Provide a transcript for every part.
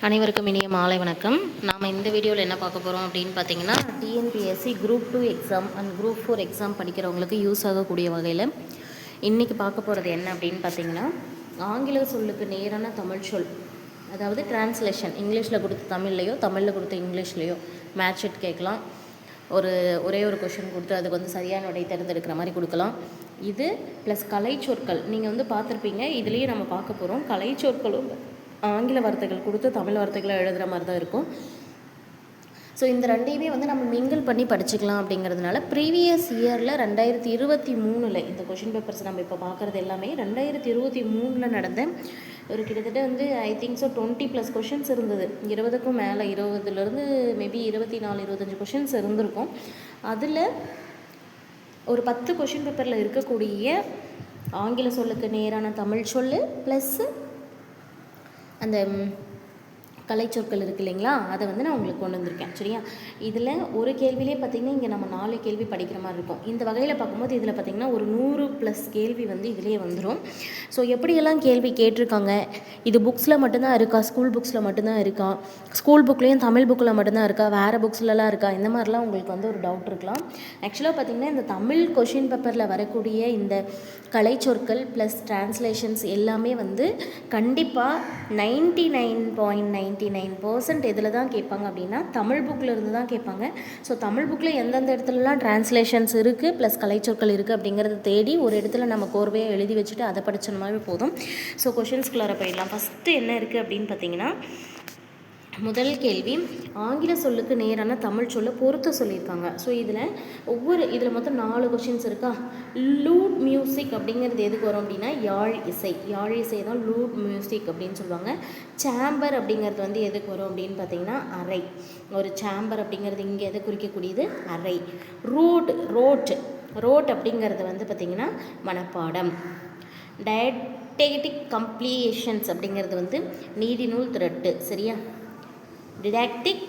அனைவருக்கும் இனிய மாலை வணக்கம். நாம் இந்த வீடியோவில் என்ன பார்க்க போகிறோம் அப்படின்னு பார்த்தீங்கன்னா, TNPSC group 2 exam and group 4 exam படிக்கிறவங்களுக்கு யூஸ் ஆகக்கூடிய வகையில் இன்றைக்கி பார்க்க போகிறது என்ன அப்படின்னு பார்த்தீங்கன்னா, ஆங்கில சொல்லுக்கு நேரான தமிழ் சொல், அதாவது டிரான்ஸ்லேஷன், இங்கிலீஷில் கொடுத்த தமிழ்லையோ தமிழில் கொடுத்த இங்கிலீஷ்லேயோ மேட்ச் இட் கேட்கலாம். ஒரே ஒரு கொஷின் கொடுத்து அதுக்கு வந்து சரியான விடை தேர்ந்தெடுக்கிற மாதிரி கொடுக்கலாம். இது ப்ளஸ் கலைச்சொற்கள் நீங்கள் பார்த்துருப்பீங்க. இதுலேயே நம்ம பார்க்க போகிறோம். கலைச்சொற்களும் ஆங்கில வார்த்தைகள் கொடுத்து தமிழ் வார்த்தைகளை எழுதுகிற மாதிரி தான் இருக்கும். ஸோ இந்த ரெண்டையுமே நம்ம மிங்கிள் பண்ணி படிச்சுக்கலாம். அப்படிங்கிறதுனால ப்ரீவியஸ் இயரில் 2023 இந்த கொஷின் பேப்பர்ஸ் நம்ம இப்போ பார்க்குறது எல்லாமே 2023 நடந்த ஒரு கிட்டத்தட்ட ஐ திங்க் ஸோ 20+ கொஷின்ஸ் இருந்தது. 20க்கும் மேலே, 20லேருந்து மேபி 24-25 கொஷின்ஸ் இருந்திருக்கும். அதில் ஒரு 10 கொஷின் பேப்பரில் இருக்கக்கூடிய ஆங்கில சொல்லுக்கு நேரான தமிழ் சொல் ப்ளஸ்ஸு அந்த கலைச்சொற்கள் இருக்குது இல்லைங்களா, அதை நான் உங்களுக்கு கொண்டு வந்திருக்கேன். சரியா, இதில் ஒரு கேள்வியிலே பார்த்திங்கன்னா இங்கே நம்ம 4 கேள்வி படிக்கிற மாதிரி இருக்கும். இந்த வகையில் பார்க்கும்போது இதில் பார்த்திங்கன்னா ஒரு 100+ கேள்வி இதிலே வந்துடும். ஸோ எப்படியெல்லாம் கேள்வி கேட்டிருக்காங்க, இது புக்ஸில் மட்டும்தான் இருக்கா, ஸ்கூல் புக்ஸில் மட்டும்தான் இருக்கா, ஸ்கூல் புக்லேயும் தமிழ் புக்கில் மட்டும்தான் இருக்கா, வேறு புக்ஸ்லலாம் இருக்கா, இந்த மாதிரிலாம் உங்களுக்கு ஒரு டவுட் இருக்கலாம். ஆக்சுவலாக பார்த்திங்கன்னா இந்த தமிழ் கொஷின் பேப்பரில் வரக்கூடிய இந்த கலைச்சொற்கள் ப்ளஸ் டிரான்ஸ்லேஷன்ஸ் எல்லாமே கண்டிப்பாக 99.99% எதில் தான் கேட்பாங்க அப்படின்னா தமிழ் புக்கில் இருந்து தான் கேட்பாங்க. ஸோ தமிழ் புக்கில் எந்தெந்த இடத்துலலாம் டிரான்ஸ்லேஷன்ஸ் இருக்குது ப்ளஸ் கலைச்சொற்கள் இருக்குது அப்படிங்கிறத தேடி ஒரு இடத்துல நம்ம கோர்வையாக எழுதி வச்சுட்டு அதை படிச்சோம்னாவே போதும். ஸோ கொஷின்ஸ்குள்ளார போயிடலாம். ஃபஸ்ட்டு என்ன இருக்குது அப்படின்னு பார்த்தீங்கன்னா, முதல் கேள்வி, ஆங்கில சொல்லுக்கு நேரான தமிழ் சொல்ல பொறுத்த சொல்லியிருக்காங்க. ஸோ இதில் மொத்தம் 4 கொஷின்ஸ் இருக்கா. லூட் மியூசிக் அப்படிங்கிறது எதுக்கு வரும் அப்படின்னா யாழ் இசை தான் லூட் மியூசிக் அப்படின்னு சொல்லுவாங்க. சேம்பர் அப்படிங்கிறது எதுக்கு வரும் அப்படின்னு பார்த்தீங்கன்னா அறை. ஒரு சேம்பர் அப்படிங்கிறது இங்கே எதை குறிக்கக்கூடியது, அறை. ரோட் அப்படிங்கிறது பார்த்திங்கன்னா மனப்பாடம். டயடெக்டிக் கம்ப்ளீஷன்ஸ் அப்படிங்கிறது நீதி நூல் திரட்டு. சரியா, டிடாக்டிக்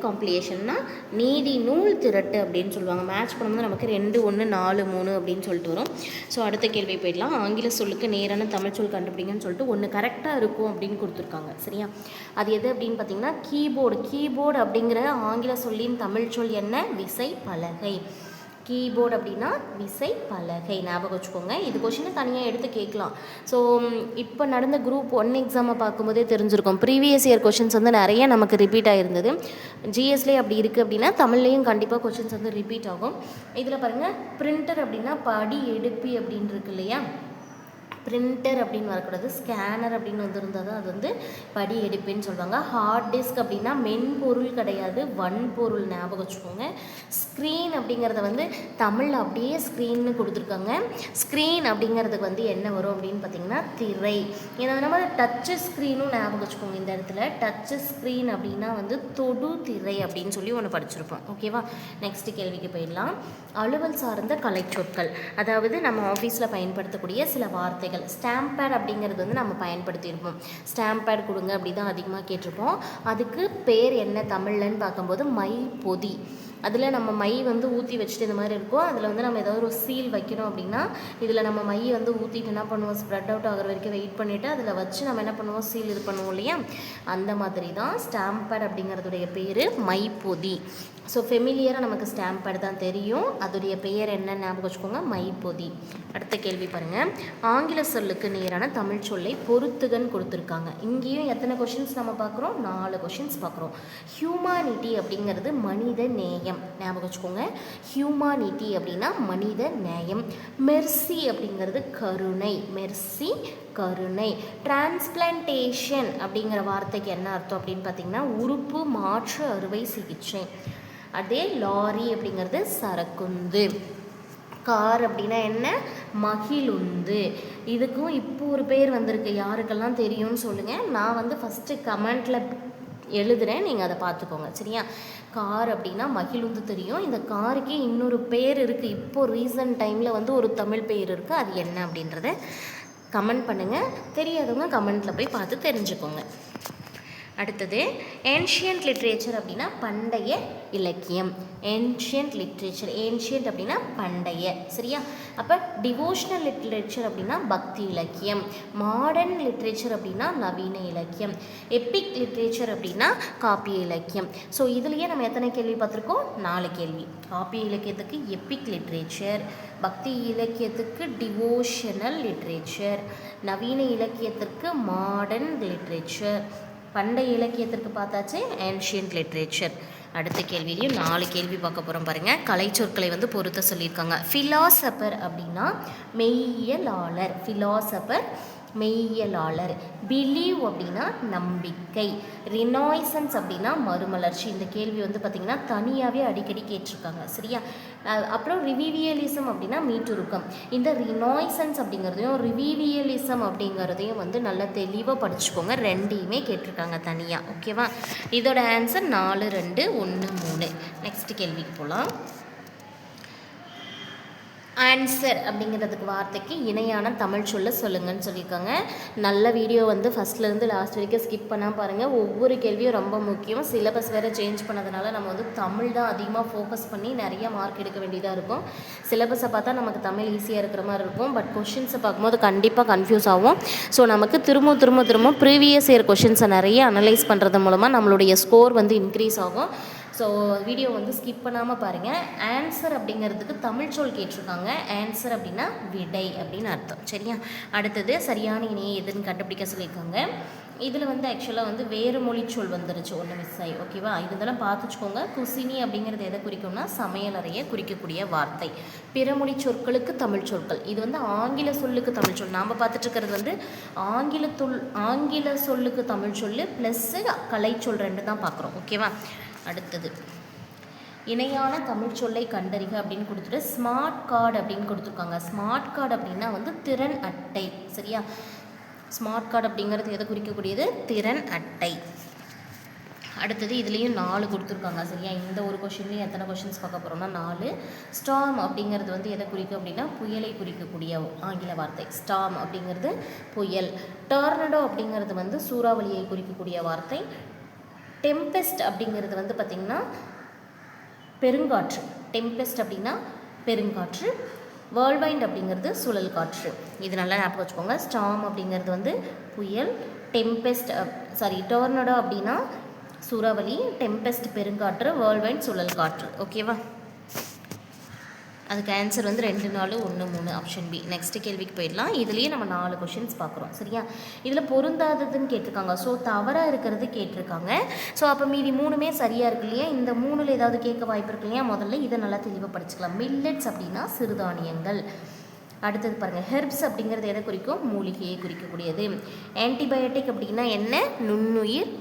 காம்ப்ளிகேஷன்னா நீதி நூல் திரட்டு அப்படின்னு சொல்லுவாங்க. மேட்ச் பண்ணும்போது நமக்கு 2, 1, 4, 3 அப்படின்னு சொல்லிட்டு வரும். ஸோ அடுத்த கேள்வி போயிடலாம். ஆங்கில சொல்லுக்கு நேரான தமிழ் சொல் கண்டுபிடிங்கன்னு சொல்லிட்டு ஒன்று கரெக்டாக இருக்கும் அப்படின்னு கொடுத்துருக்காங்க. சரியா, அது எது அப்படின்னு பார்த்தீங்கன்னா கீபோர்டு அப்படிங்கிற ஆங்கில சொல்லின் தமிழ் சொல் என்ன, விசை பலகை. கீபோர்டு அப்படின்னா விசை பலகை, ஞாபகம் வச்சுக்கோங்க. இது கொஷினை தனியாக எடுத்து கேட்கலாம். ஸோ இப்போ நடந்த குரூப் 1 எக்ஸாமை பார்க்கும்போதே தெரிஞ்சிருக்கும். ப்ரீவியஸ் இயர் கொஷின்ஸ் நிறைய நமக்கு ரிப்பீட் ஆகிருந்தது. ஜிஎஸ்லேயே அப்படி இருக்குது அப்படின்னா தமிழ்லேயும் கண்டிப்பாக கொஷின்ஸ் ரிப்பீட் ஆகும். இதில் பாருங்கள், பிரிண்டர் அப்படின்னா படி எடுப்பி அப்படின்னு இருக்கு இல்லையா, பிரிண்டர் அப்படின்னு வரக்கூடாது, ஸ்கேனர் அப்படின்னு இருந்தால் தான் அது படி எடுப்புன்னு சொல்லுவாங்க. ஹார்ட் டிஸ்க் அப்படின்னா மென்பொருள் கிடையாது, வன்பொருள், ஞாபகம் வச்சுக்கோங்க. ஸ்க்ரீன் அப்படிங்கிறத தமிழில் அப்படியே ஸ்க்ரீன்னு கொடுத்துருக்காங்க. ஸ்க்ரீன் அப்படிங்கிறதுக்கு என்ன வரும் அப்படின்னு பார்த்தீங்கன்னா திரை. ஏன்னா நம்ம டச்சு ஸ்க்ரீனும் ஞாபகம் வச்சுக்கோங்க. இந்த இடத்துல டச்சு ஸ்க்ரீன் அப்படின்னா தொடு திரை அப்படின்னு சொல்லி ஒன்று படிச்சிருப்போம். ஓகேவா, நெக்ஸ்ட் கேள்விக்கு போயிடலாம். அலுவல் சார்ந்த கலைச்சொற்கள், அதாவது நம்ம ஆஃபீஸில் பயன்படுத்தக்கூடிய சில வார்த்தைகள். ஸ்டாம்ப் பேட் அப்படிங்கிறது நம்ம பயன்படுத்தியிருப்போம். ஸ்டாம்ப் பேட் கொடுங்க அப்படி தான் அதிகமாக கேட்டிருப்போம். அதுக்கு பேர் என்ன தமிழ்லன்னு பார்க்கும்போது மை பொதி. அதில் நம்ம மை ஊற்றி வச்சுட்டு இந்த மாதிரி இருக்கும். அதில் நம்ம ஏதாவது ஒரு சீல் வைக்கணும் அப்படின்னா இதில் நம்ம மை ஊற்றிட்டு என்ன பண்ணுவோம், ஸ்ப்ரெட் அவுட் ஆகிற வரைக்கும் வெயிட் பண்ணிவிட்டு அதில் வச்சு நம்ம என்ன பண்ணுவோம், சீல் இது பண்ணுவோம் இல்லையா, அந்த மாதிரி தான் ஸ்டாம்ப் பேட் அப்படிங்கிறதுடைய பேர் மைப்பொதி. ஸோ ஃபெமிலியராக நமக்கு ஸ்டாம்ப் பேட் தான் தெரியும், அதோடைய பெயர் என்ன ஞாபகம் வச்சுக்கோங்க, மைப்பொதி. அடுத்த கேள்வி பாருங்கள். ஆங்கில சொல்லுக்கு நேரான தமிழ் சொல்லை பொறுத்துகன்னு கொடுத்துருக்காங்க. இங்கேயும் எத்தனை கொஷின்ஸ் நம்ம பார்க்குறோம், 4 கொஷின்ஸ் பார்க்குறோம். ஹியூமானிட்டி அப்படிங்கிறது மனித நேயம், ஞாபகம் வச்சுக்கோங்க. ஹியூமானிட்டி அப்படின்னா மனித நேயம். மெர்சி அப்படிங்கிறது கருணை, மெர்சி கருணை. டிரான்ஸ்பிளான்டேஷன் அப்படிங்கிற வார்த்தைக்கு என்ன அர்த்தம் அப்படின்னு பார்த்தீங்கன்னா உறுப்பு மாற்று அறுவை சிகிச்சை. அதே லாரி அப்படிங்கிறது சரக்குந்து. கார் அப்படின்னா என்ன, மகிழுந்து. இதுக்கும் இப்போ ஒரு பேர் வந்திருக்கு, யாருக்கெல்லாம் தெரியும்னு சொல்லுங்கள். நான் ஃபஸ்ட்டு கமெண்ட்டில் எழுதுகிறேன், நீங்கள் அதை பார்த்துக்கோங்க. சரியா, கார் அப்படின்னா மகிழுந்து தெரியும். இந்த காருக்கே இன்னொரு பேர் இருக்குது, இப்போது ரீசன்ட் டைமில் ஒரு தமிழ் பேர் இருக்குது. அது என்ன அப்படின்றத கமெண்ட் பண்ணுங்கள். தெரியாதவங்க கமெண்ட்டில் போய் பார்த்து தெரிஞ்சுக்கோங்க. அடுத்தது ஏன்ஷியன்ட் லிட்ரேச்சர் அப்படின்னா பண்டைய இலக்கியம். ஏன்ஷியன்ட் லிட்ரேச்சர், ஏன்ஷியன்ட் அப்படின்னா பண்டைய, சரியா? அப்போ டிவோஷனல் லிட்ரேச்சர் அப்படின்னா பக்தி இலக்கியம். மாடர்ன் லிட்ரேச்சர் அப்படின்னா நவீன இலக்கியம். எப்பிக் லிட்ரேச்சர் அப்படின்னா காப்பிய இலக்கியம். ஸோ இதுலேயே நம்ம எத்தனை கேள்வி பார்த்துருக்கோம்? 4 கேள்வி. காப்பிய இலக்கியத்துக்கு எப்பிக் லிட்ரேச்சர், பக்தி இலக்கியத்துக்கு டிவோஷனல் லிட்ரேச்சர், நவீன இலக்கியத்திற்கு மாடர்ன் லிட்ரேச்சர், பண்டைய இலக்கியத்திற்கு பார்த்தாச்சு ஏன்ஷியன்ட் லிட்ரேச்சர். அடுத்த கேள்வியிலையும் 4 கேள்வி பார்க்க போகிறோம் பாருங்கள். கலை சொற்களை வந்து பொறுத்த சொல்லியிருக்காங்க. ஃபிலாசபர் அப்படின்னா மெய்யியலாளர், ஃபிலாசபர் மெய்யியலாளர். பிலீவ் அப்படின்னா நம்பிக்கை. ரினாய்சன்ஸ் அப்படின்னா மறுமலர்ச்சி. இந்த கேள்வி வந்து பார்த்திங்கன்னா தனியாகவே அடிக்கடி கேட்டிருக்காங்க, சரியா? அப்புறம் ரிவிவியலிசம் அப்படின்னா மீட்டுருக்கம். இந்த ரினாய்சன்ஸ் அப்படிங்கிறதையும் ரிவிவியலிசம் அப்படிங்கிறதையும் வந்து நல்லா தெளிவாக படிச்சுக்கோங்க. ரெண்டையுமே கேட்டிருக்காங்க தனியாக, ஓகேவா? இதோட ஆன்சர் 4, 2, 1, 3. நெக்ஸ்ட் கேள்விக்கு போகலாம். ஆன்சர் அப்படிங்கிறதுக்கு வார்த்தைக்கு இணையான தமிழ் சொல்ல சொல்லுங்கன்னு சொல்லியிருக்காங்க. நல்ல வீடியோ வந்து ஃபஸ்ட்லேருந்து லாஸ்ட் வரைக்கும் ஸ்கிப் பண்ணால் பாருங்கள். ஒவ்வொரு கேள்வியும் ரொம்ப முக்கியம். சிலபஸ் வேறு சேஞ்ச் பண்ணதுனால நம்ம வந்து தமிழ் தான் அதிகமாக ஃபோக்கஸ் பண்ணி நிறைய மார்க் எடுக்க வேண்டியதாக இருக்கும். சிலபஸை பார்த்தா நமக்கு தமிழ் ஈஸியாக இருக்கிற மாதிரி இருக்கும், பட் கொஷின்ஸை பார்க்கும்போது கண்டிப்பாக கன்ஃபியூஸ் ஆகும். ஸோ நமக்கு திரும்ப ப்ரீவியஸ் இயர் கொஷின்ஸை நிறைய அனலைஸ் பண்ணுறது மூலமாக நம்மளுடைய ஸ்கோர் வந்து இன்க்ரீஸ் ஆகும். ஸோ வீடியோ வந்து ஸ்கிப் பண்ணாமல் பாருங்கள். ஆன்சர் அப்படிங்கிறதுக்கு தமிழ் சொல் கேட்டிருக்காங்க. ஆன்சர் அப்படின்னா விடை அப்படின்னு அர்த்தம், சரியா? அடுத்தது சரியான இணையை எதுன்னு கண்டுபிடிக்க சொல்லியிருக்காங்க. இதில் வந்து ஆக்சுவலாக வந்து வேறு மொழி சொல் வந்துருச்சு, ஒன்று மிஸ் ஆகி, ஓகேவா? இதெல்லாம் பார்த்து வச்சுக்கோங்க. குசினி அப்படிங்கிறது எதை குறிக்கும்னா சமையலறையை குறிக்கக்கூடிய வார்த்தை. பிறமொழி சொற்களுக்கு தமிழ் சொற்கள். இது வந்து ஆங்கில சொல்லுக்கு தமிழ் சொல். நாம் பார்த்துட்டு இருக்கிறது வந்து ஆங்கில சொல்லுக்கு தமிழ் சொல் ப்ளஸ்ஸு கலை சொல் 2 தான் பார்க்குறோம், ஓகேவா? அடுத்தது இணையான தமிழ் சொல்லை கண்டறிக அப்படின்னு கொடுத்துட்டு ஸ்மார்ட் கார்டு அப்படின்னு கொடுத்துருக்காங்க. ஸ்மார்ட் கார்டு அப்படின்னா வந்து திறன் அட்டை, சரியா? ஸ்மார்ட் கார்டு அப்படிங்கிறது எதை குறிக்கக்கூடியது? திறன் அட்டை. அடுத்தது இதுலேயும் 4 கொடுத்துருக்காங்க, சரியா? இந்த ஒரு கொஷின்லேயும் எத்தனை கொஷின்ஸ் பார்க்க போகிறோம்னா 4. ஸ்டார்ம் அப்படிங்கிறது வந்து எதை குறிக்கும் அப்படின்னா புயலை குறிக்கக்கூடிய ஆங்கில வார்த்தை. ஸ்டார்ம் அப்படிங்கிறது புயல். டார்னடோ அப்படிங்கிறது வந்து சூறாவளியை குறிக்கக்கூடிய வார்த்தை. டெம்பெஸ்ட் அப்படிங்கிறது வந்து பார்த்திங்கன்னா பெருங்காற்று. டெம்பெஸ்ட் அப்படின்னா பெருங்காற்று. வேர்ல்வைண்ட் அப்படிங்கிறது சுழல் காற்று. இது நல்லா ஞாபகம் வச்சுக்கோங்க. ஸ்டார்ம் அப்படிங்கிறது வந்து புயல், டெம்பெஸ்ட் டோர்னடோ அப்படின்னா சூறாவளி, டெம்பெஸ்ட் பெருங்காற்று, வேர்ல்வைண்ட் சுழல் காற்று, ஓகேவா? அதுக்கு ஆன்சர் வந்து 2, 4, 1, 3 ஆப்ஷன் பி. நெக்ஸ்ட் கேள்விக்கு போயிடலாம். இதுலேயே நம்ம 4 கொஷின்ஸ் பார்க்குறோம், சரியா? இதில் பொருந்தாததுன்னு கேட்டிருக்காங்க. ஸோ தவறாக இருக்கிறது கேட்டிருக்காங்க. ஸோ அப்போ மீதி 3மே சரியாக இருக்கு இல்லையா? இந்த 3ல் ஏதாவது கேட்க வாய்ப்பு இருக்கு இல்லையா? முதல்ல இதை நல்லா தெளிவாக படிச்சுக்கலாம். மில்லட்ஸ் அப்படின்னா சிறுதானியங்கள். அடுத்தது பாருங்கள், ஹெர்ப்ஸ் அப்படிங்கிறது எதை குறிக்கும்? மூலிகையை குறிக்கக்கூடியது. ஆன்டிபயோட்டிக் அப்படின்னா என்ன? நுண்ணுயிர்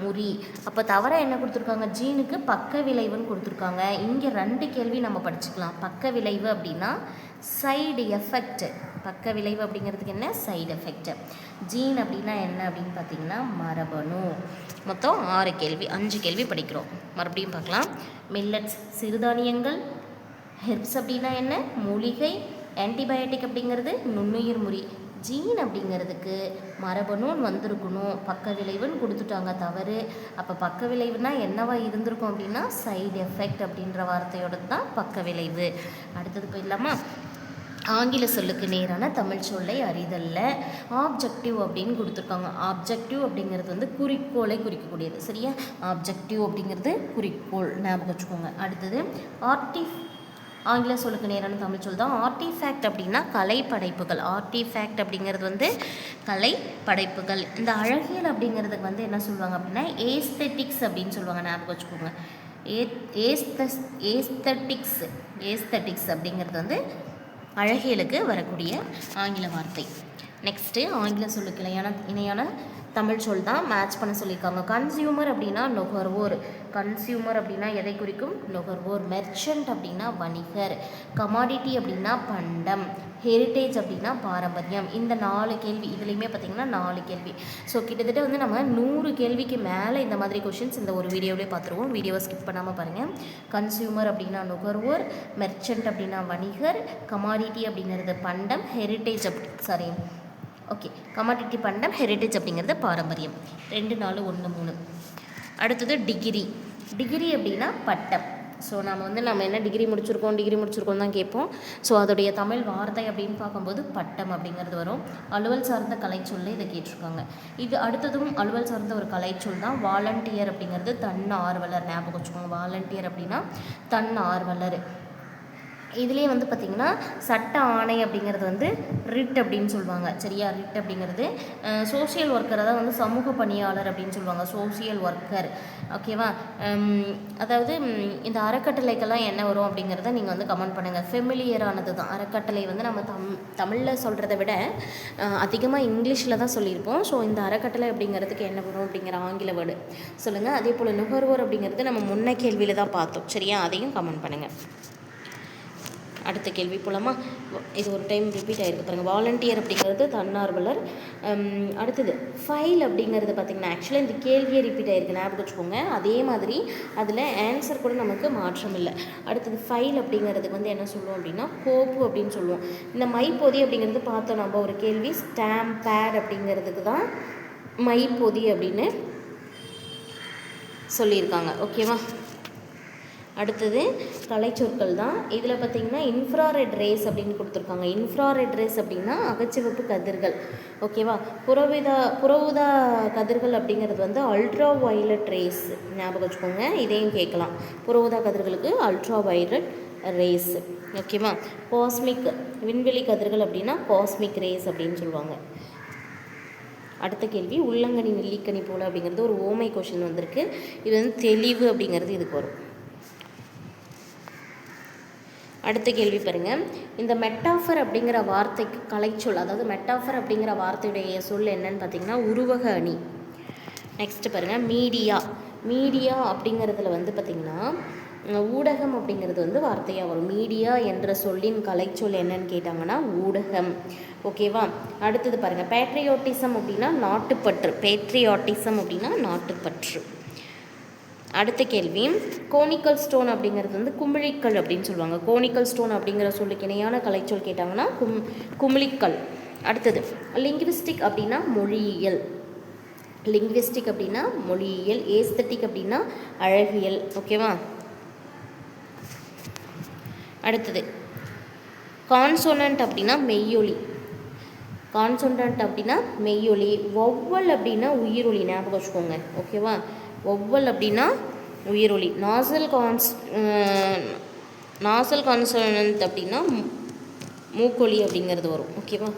முறி. அப்போ தவிர என்ன கொடுத்துருக்காங்க? ஜீனுக்கு பக்க விளைவுன்னு கொடுத்துருக்காங்க. இங்கே 2 கேள்வி நம்ம படிச்சுக்கலாம். பக்க விளைவு அப்படின்னா சைடு எஃபெக்ட். பக்க விளைவு அப்படிங்கிறதுக்கு என்ன? Side effect. ஜீன் அப்படின்னா என்ன அப்படின்னு பார்த்தீங்கன்னா மரபணு. மொத்தம் 6 கேள்வி, 5 கேள்வி படிக்கிறோம். மறுபடியும் பார்க்கலாம். மில்லட்ஸ் சிறுதானியங்கள், ஹெர்ப்ஸ் அப்படின்னா என்ன? மூலிகை, ஆன்டிபயோட்டிக் அப்படிங்கிறது நுண்ணுயிர் முறி, ஜீன் அப்படிங்கிறதுக்கு மரபணுன்னு வந்திருக்கணும், பக்க விளைவுன்னு கொடுத்துட்டாங்க, தவறு. அப்போ பக்க விளைவுனா என்னவா இருந்திருக்கும் அப்படின்னா சைடு எஃபெக்ட் அப்படின்ற வார்த்தையோட தான் பக்க விளைவு. அடுத்தது போயிடலாமா? ஆங்கில சொல்லுக்கு நேரான தமிழ் சொல்லை அறிதல்ல. ஆப்ஜெக்டிவ் அப்படின்னு கொடுத்துருக்காங்க. ஆப்ஜெக்டிவ் அப்படிங்கிறது வந்து குறிக்கோளை குறிக்கக்கூடியது, சரியா? ஆப்ஜெக்டிவ் அப்படிங்கிறது குறிக்கோள், ஞாபகம் வச்சுக்கோங்க. அடுத்தது ஆங்கில சொல்லுக்கு நேரான தமிழ் சொல் தான் ஆர்டிஃபேக்ட் அப்படின்னா கலை படைப்புகள். ஆர்டிஃபேக்ட் அப்படிங்கிறது வந்து கலை படைப்புகள். இந்த அழகியல் அப்படிங்கிறதுக்கு வந்து என்ன சொல்லுவாங்க அப்படின்னா ஏஸ்தெட்டிக்ஸ் அப்படின்னு சொல்லுவாங்க, ஞாபகம் வச்சுக்கோங்க. ஏஸ்தெட்டிக்ஸ் அப்படிங்கிறது வந்து அழகியலுக்கு வரக்கூடிய ஆங்கில வார்த்தை. நெக்ஸ்ட்டு ஆங்கில சொல்லுக்கு இணையான தமிழ் சொல் தான் மேட்ச் பண்ண சொல்லியிருக்காங்க. கன்சியூமர் அப்படின்னா நுகர்வோர். கன்சியூமர் அப்படின்னா எதை குறிக்கும்? நுகர்வோர். மெர்ச்சன்ட் அப்படின்னா வணிகர். கமாடிட்டி அப்படின்னா பண்டம். ஹெரிட்டேஜ் அப்படின்னா பாரம்பரியம். இந்த 4 கேள்வி இதுலேயுமே பார்த்திங்கன்னா 4 கேள்வி. ஸோ கிட்டத்தட்ட வந்து நம்ம 100 கேள்விக்கு மேலே இந்த மாதிரி கொஷின்ஸ் இந்த ஒரு வீடியோவிலே பார்த்துருவோம். வீடியோவை ஸ்கிப் பண்ணாமல் பாருங்கள். கன்சியூமர் அப்படின்னா நுகர்வோர், மெர்ச்சன்ட் அப்படின்னா வணிகர், கமாடிட்டி அப்படிங்கிறது பண்டம், ஹெரிட்டேஜ் ஓகே, கமாடிட்டி பண்டம், ஹெரிட்டேஜ் அப்படிங்கிறது பாரம்பரியம். 2 4 1 3. அடுத்தது டிகிரி. டிகிரி அப்படின்னா பட்டம். ஸோ நம்ம என்ன டிகிரி முடிச்சிருக்கோம் தான் கேட்போம். ஸோ அதோடைய தமிழ் வார்த்தை அப்படின்னு பார்க்கும்போது பட்டம் அப்படிங்கிறது வரும். அலுவல் சார்ந்த கலைச்சொல்ல இதை கேட்டிருக்காங்க. இது அடுத்ததும் அலுவல் சார்ந்த ஒரு கலைச்சொல் தான். வாலண்டியர் அப்படிங்கிறது தன்னார்வலர். ஞாபகம் வச்சுக்கோங்க, வாலண்டியர் அப்படின்னா தன்னார்வலர். இதுலேயே வந்து பார்த்திங்கன்னா சட்ட ஆணை அப்படிங்கிறது வந்து ரிட் அப்படின்னு சொல்லுவாங்க. சரியா, ரிட் அப்படிங்கிறது சோஷியல் ஒர்க்கரை தான் வந்து சமூக பணியாளர் அப்படின்னு சொல்லுவாங்க. Social worker. ஓகேவா? அதாவது இந்த அறக்கட்டளைக்கெல்லாம் என்ன வரும் அப்படிங்கிறத நீங்கள் வந்து கமெண்ட் பண்ணுங்கள். ஃபெமிலியரானது தான் அறக்கட்டளை வந்து நம்ம தமிழில் சொல்கிறத விட அதிகமாக இங்கிலீஷில் தான் சொல்லியிருப்போம். ஸோ இந்த அறக்கட்டளை அப்படிங்கிறதுக்கு என்ன வரும் அப்படிங்கிற ஆங்கில வேர்டு சொல்லுங்கள். அதே போல் நுகர்வோர் அப்படிங்கிறது நம்ம முன்ன கேள்வியில் தான் பார்த்தோம். சரியா, அதையும் கமெண்ட் பண்ணுங்கள். அடுத்த கேள்வி போலாமா? இது ஒரு டைம் ரிப்பீட் ஆகிருக்கு பாருங்கள். வாலண்டியர் அப்படிங்கிறது தன்னார்வலர். அடுத்தது ஃபைல் அப்படிங்கிறது பார்த்திங்கன்னா ஆக்சுவலாக இந்த கேள்வியே ரிப்பீட் ஆகிருக்கு, ஞாபகம் வச்சுக்கோங்க. அதே மாதிரி அதில் ஆன்சர் கூட நமக்கு மாற்றம் இல்லை. அடுத்தது ஃபைல் அப்படிங்கிறதுக்கு வந்து என்ன சொல்லுவோம் அப்படின்னா கோப்பு அப்படின்னு சொல்லுவோம். இந்த மைப்பொதி அப்படிங்கிறது பார்த்தோம் நம்ம ஒரு கேள்வி. ஸ்டாம்ப் பேட் அப்படிங்கிறதுக்கு தான் மைப்பொதி அப்படின்னு சொல்லியிருக்காங்க. ஓகேவா? அடுத்தது கலைச்சொற்கள் தான். இதில் பார்த்திங்கன்னா இன்ஃப்ராரெட் ரேஸ் அப்படின்னு கொடுத்துருக்காங்க. இன்ஃப்ராரெட் ரேஸ் அப்படின்னா அகச்சிவப்பு கதிர்கள். ஓகேவா? புறஊதா கதிர்கள் அப்படிங்கிறது வந்து அல்ட்ரா வயலட் ரேஸ். ஞாபகம் வச்சுக்கோங்க, இதையும் கேட்கலாம். புறஊதா கதிர்களுக்கு அல்ட்ரா வயலட் ரேஸ். ஓகேவா? காஸ்மிக் விண்வெளி கதிர்கள் அப்படின்னா காஸ்மிக் ரேஸ் அப்படின்னு சொல்லுவாங்க. அடுத்த கேள்வி உள்ளங்கனி நெல்லிக்கனி போல் அப்படிங்கிறது ஒரு ஓமை கொஷின் வந்திருக்கு. இது வந்து தெளிவு அப்படிங்கிறது இதுக்கு வரும். அடுத்த கேள்வி பாருங்கள். இந்த மெட்டாஃபர் அப்படிங்கிற வார்த்தைக்கு கலைச்சொல், அதாவது மெட்டாஃபர் அப்படிங்கிற வார்த்தையுடைய சொல் என்னன்னு பார்த்தீங்கன்னா உருவக அணி. நெக்ஸ்ட் பாருங்கள் மீடியா. மீடியா அப்படிங்கிறதுல வந்து பார்த்திங்கன்னா ஊடகம் அப்படிங்கிறது வந்து வார்த்தையாக வரும். மீடியா என்ற சொல்லின் கலைச்சொல் என்னன்னு கேட்டாங்கன்னா ஊடகம். ஓகேவா? அடுத்தது பாருங்கள் பேட்ரியாட்டிசம் அப்படின்னா நாட்டுப்பற்று. பேட்ரியாட்டிசம் அப்படின்னா நாட்டுப்பற்று. அடுத்த கேள்வி கோனிக்கல் ஸ்டோன் அப்படிங்கிறது வந்து குமிழிக்கல் அப்படின்னு சொல்லுவாங்க. கோனிக்கல் ஸ்டோன் அப்படிங்கிற சொல்லுக்கு இணையான கலைச்சொல் கேட்டாங்கன்னா குமிழிக்கல். அடுத்தது லிங்குவிஸ்டிக் அப்படின்னா மொழியியல். லிங்குவிஸ்டிக் அப்படின்னா மொழியியல். ஏஸ்தட்டிக் அப்படின்னா அழகியல். ஓகேவா? அடுத்தது கான்சோனன்ட் அப்படின்னா மெய்யொலி. கான்சோனன்ட் அப்படின்னா மெய்யொலி. வௌவல் அப்படின்னா உயிரொலி. ஞாபகம் வச்சுக்கோங்க. ஓகேவா? வௌவல் அப்படின்னா உயிரொலி. நாசல் கான்சோனன்ட் அப்படின்னா மூக்கொலி அப்படிங்கிறது வரும். ஓகேவா?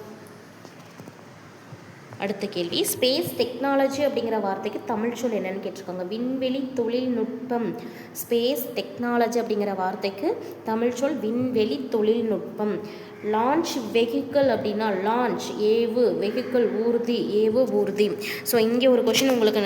அடுத்த கேள்வி ஸ்பேஸ் டெக்னாலஜி அப்படிங்கிற வார்த்தைக்கு தமிழ் சொல் என்னன்னு கேட்டிருக்காங்க. விண்வெளி தொழில்நுட்பம். ஸ்பேஸ் டெக்னாலஜி அப்படிங்கிற வார்த்தைக்கு தமிழ் சொல் விண்வெளி தொழில்நுட்பம். லான்ச் வெஹிக்கிள் அப்படின்னா லான்ச் ஏவு, வெஹிக்கிள் ஊர்தி, ஏவு ஊர்தி. ஸோ இங்கே ஒரு கொஷின் உங்களுக்கு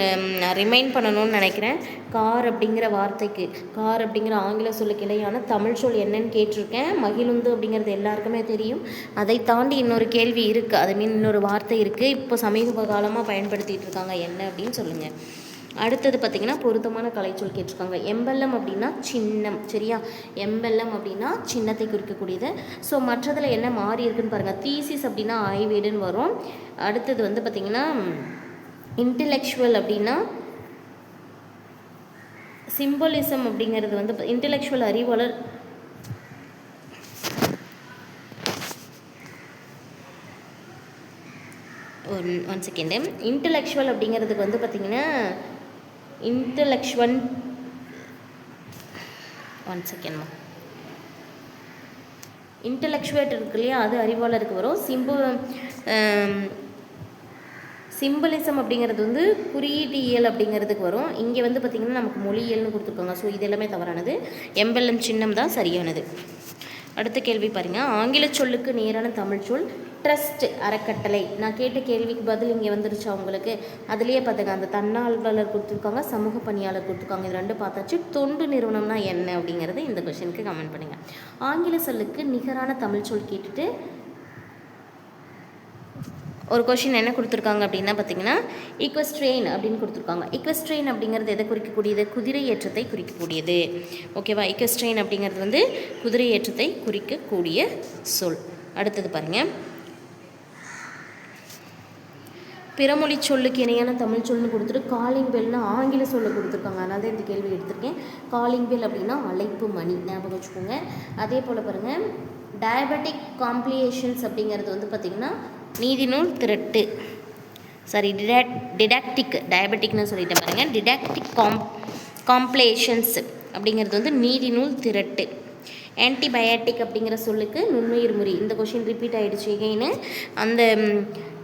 ரிமைண்ட் பண்ணணும்னு நினைக்கிறேன். கார் அப்படிங்கிற வார்த்தைக்கு, கார் அப்படிங்கிற ஆங்கில சொல்லுக்கு இடையான தமிழ் சொல் என்னன்னு கேட்டிருக்கேன். மகிழுந்து அப்படிங்கிறது எல்லாருக்குமே தெரியும். அதை தாண்டி இன்னொரு கேள்வி இருக்குது, அது மீன் இன்னொரு வார்த்தை இருக்குது, இப்போ சமீப காலமாக பயன்படுத்திகிட்டு இருக்காங்க. என்ன அப்படின்னு சொல்லுங்கள். அடுத்தது பார்த்திங்கன்னா பொருத்தமான கலைச்சொல் கேட்டிருக்காங்க. எம்பெல்லம் அப்படின்னா சின்னம். சரியா? எம்பெல்லம் அப்படின்னா சின்னத்தை குறிக்கக்கூடியது. ஸோ மற்றதில் என்ன மாறி இருக்குன்னு பாருங்கள். தீசிஸ் அப்படின்னா ஆய்வீடுன்னு வரும். அடுத்தது வந்து பார்த்திங்கன்னா இன்டெலெக்சுவல் அப்படின்னா சிம்பலிசம் அப்படிங்கிறது வந்து இன்டெலெக்சுவல் அறிவாளர். One second. இன்டெலெக்சுவல் அப்படிங்கிறதுக்கு வந்து பார்த்திங்கன்னா இன்டெலெக்சுவல் ஒன் செகண்ட்மா இன்டெலெக்சுவேட் இருக்கு இல்லையா, அது அறிவாளருக்கு வரும். சிம்பிளிசம் அப்படிங்கிறது வந்து குறியீட்டியல் அப்படிங்கிறதுக்கு வரும். இங்கே வந்து பார்த்திங்கன்னா நமக்கு மொழியியல்னு கொடுத்துருக்காங்க. ஸோ இது எல்லாமே தவறானது. எம்பெல்லம் சின்னம் தான் சரியானது. அடுத்த கேள்வி பாருங்கள். ஆங்கில சொல்லுக்கு நேரான தமிழ் சொல் ட்ரஸ்ட், அறக்கட்டளை. நான் கேட்ட கேள்விக்கு பதில் இங்கே வந்துருச்சா உங்களுக்கு? அதுலேயே பார்த்துங்க, அந்த தன்னார்வலர் கொடுத்துருக்காங்க, சமூக பணியாளர் கொடுத்துருக்காங்க. இது ரெண்டு பார்த்தாச்சு. தொண்டு நிறுவனம்னா என்ன அப்படிங்கிறது இந்த கொஷனுக்கு கமெண்ட் பண்ணுங்கள். ஆங்கில சொல்லுக்கு நிகரான தமிழ் சொல் கேட்டுட்டு ஒரு கொஷின் என்ன கொடுத்துருக்காங்க அப்படின்னா பார்த்தீங்கன்னா ஈக்வஸ்ட்ரெயின் அப்படின்னு கொடுத்துருக்காங்க. ஈக்வஸ்ட்ரெயின் அப்படிங்கிறது எதை குறிக்கக்கூடியது? குதிரை ஏற்றத்தை குறிக்கக்கூடியது. ஓகேவா? ஈக்வஸ்ட்ரெயின் அப்படிங்கிறது வந்து குதிரை ஏற்றத்தை குறிக்கக்கூடிய சொல். அடுத்தது பாருங்கள். பிறமொழி சொல்லுக்கு இணையான தமிழ் சொல்லுன்னு கொடுத்துட்டு காலிங் பெல்னு ஆங்கில சொல்ல கொடுத்துருக்காங்க. அதனால தான் இந்த கேள்வி எடுத்திருக்கேன். காலிங் பெல் அப்படின்னா அழைப்பு மணி, ஞாபகம் வச்சுக்கோங்க. அதே போல் பாருங்கள், டயபெட்டிக் காம்ப்ளிகேஷன்ஸ் அப்படிங்கிறது வந்து பார்த்திங்கன்னா நீதிநூல் திரட்டு, சாரி டிடாக்டிக், டயபெட்டிக்னு சொல்லிட்டேன் பாருங்கள். டிடாக்டிக் காம்ப்ளிகேஷன்ஸ் அப்படிங்கிறது வந்து நீதிநூல் திரட்டு. ஆன்டிபயாட்டிக் அப்படிங்கிற சொல்லுக்கு நுண்ணுயிர் முறி. இந்த கொஷின் ரிப்பீட் ஆகிடுச்சு எகைன்னு. அந்த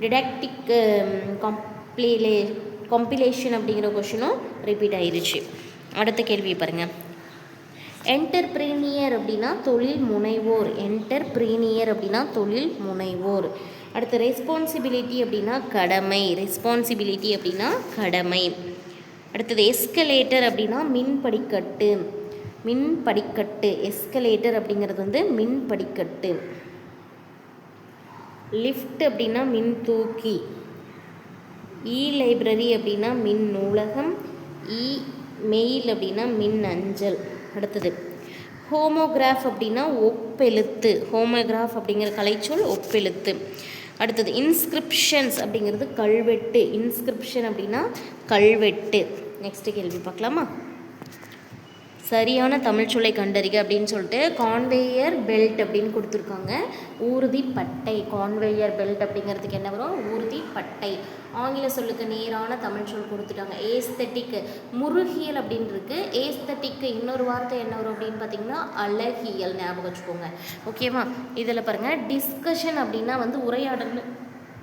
டிடாக்டிக் காம்பிலேஷன் அப்படிங்கிற கொஷினும் ரிப்பீட் ஆகிடுச்சு. அடுத்த கேள்வியை பாருங்கள். என்டர்பிரீனியர் அப்படின்னா தொழில் முனைவோர். என்டர்பிரீனியர் அப்படின்னா தொழில் முனைவோர். அடுத்து ரெஸ்பான்சிபிலிட்டி அப்படின்னா கடமை. ரெஸ்பான்சிபிலிட்டி அப்படின்னா கடமை. அடுத்தது எஸ்கலேட்டர் அப்படின்னா மின்படிக்கட்டு. மின்படிக்கட்டு, எஸ்கலேட்டர் அப்படிங்கிறது வந்து மின்படிக்கட்டு. லிஃப்ட் அப்படின்னா மின் தூக்கி. இ லைப்ரரி அப்படின்னா மின் நூலகம். இ மெயில் அப்படின்னா மின் அஞ்சல். அடுத்தது ஹோமோகிராஃப் அப்படின்னா ஒப்பெழுத்து. ஹோமோகிராஃப் அப்படிங்கிற கலைச்சொல் ஒப்பெழுத்து. அடுத்தது இன்ஸ்கிரிப்ஷன்ஸ் அப்படிங்கிறது கல்வெட்டு. இன்ஸ்கிரிப்ஷன் அப்படின்னா கல்வெட்டு. நெக்ஸ்ட் கேள்வி பார்க்கலாமா? சரியான தமிழ் சொல்லை கண்டறிக அப்படின்னு சொல்லிட்டு கான்வேயர் பெல்ட் அப்படின்னு கொடுத்துருக்காங்க. ஊர்தி பட்டை. கான்வேயர் பெல்ட் அப்படிங்கிறதுக்கு என்ன வரும்? ஊர்தி பட்டை. ஆங்கில சொல்லுக்கு நேரான தமிழ் சொல் கொடுத்துட்டாங்க. ஏஸ்தட்டிக், முருகியல் அப்படின்னு இருக்கு. ஏஸ்தட்டிக்கு இன்னொரு வார்த்தை என்ன வரும் அப்படின்னு பார்த்தீங்கன்னா அழகியல், ஞாபகம் வச்சுக்கோங்க. ஓகேவா? இதில் பாருங்கள், டிஸ்கஷன் அப்படின்னா வந்து உரையாடல்னு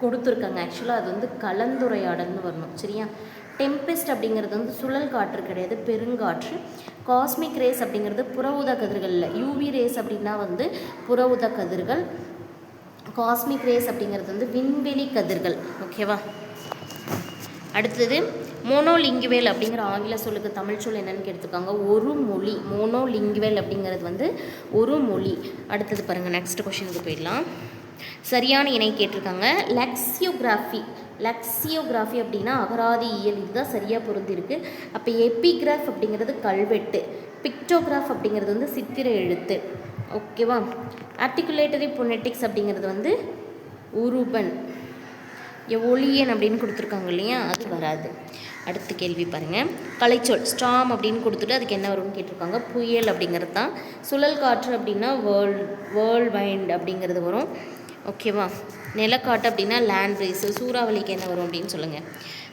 கொடுத்துருக்காங்க. ஆக்சுவலாக அது வந்து கலந்துரையாடல்னு வரணும். சரியா? டெம்பெஸ்ட் அப்படிங்கிறது வந்து சுழல் காற்று கிடையாது, பெருங்காற்று. காஸ்மிக் ரேஸ் அப்படிங்கிறது புற ஊதா கதிர்கள் இல்லை. யூவி ரேஸ் அப்படின்னா வந்து புற ஊதா கதிர்கள். காஸ்மிக் ரேஸ் அப்படிங்கிறது வந்து விண்வெளி கதிர்கள். ஓகேவா? அடுத்தது மோனோலிங்குவேல் அப்படிங்கிற ஆங்கில சொல்லுக்கு தமிழ் சொல் என்னென்னு கேட்டுருக்காங்க? ஒரு மொழி. மோனோலிங்குவேல் அப்படிங்கிறது வந்து ஒரு மொழி. அடுத்தது பாருங்கள், நெக்ஸ்ட் கொஷினுக்கு போயிடலாம். சரியான இணை கேட்டிருக்காங்க. லெக்சியோகிராஃபி. லெக்சியோகிராஃபி அப்படின்னா அகராதியியல். இதுதான் சரியாக பொருந்திருக்கு. அப்போ எபிகிராஃப் அப்படிங்கிறது கல்வெட்டு. பிக்டோகிராஃப் அப்படிங்கிறது வந்து சித்திர எழுத்து. ஓகேவா? ஆர்டிகுலேட்டரி பொனெட்டிக்ஸ் அப்படிங்கிறது வந்து உருபன். ஒளியன் அப்படின்னு கொடுத்துருக்காங்க இல்லையா, அது வராது. அடுத்த கேள்வி பாருங்கள். கலைச்சொல் ஸ்டாம் அப்படின்னு கொடுத்துட்டு அதுக்கு என்ன வரும்னு கேட்டிருக்காங்க? புயல் அப்படிங்கிறது தான். சுழல் காற்று அப்படின்னா வேர்ல்வைண்ட் அப்படிங்கிறது வரும். ஓகேவா? நிலக்காட்டு அப்படின்னா லேண்ட் பிரீஸ். சூறாவளிக்கு என்ன வரும் அப்படின்னு சொல்லுங்கள்.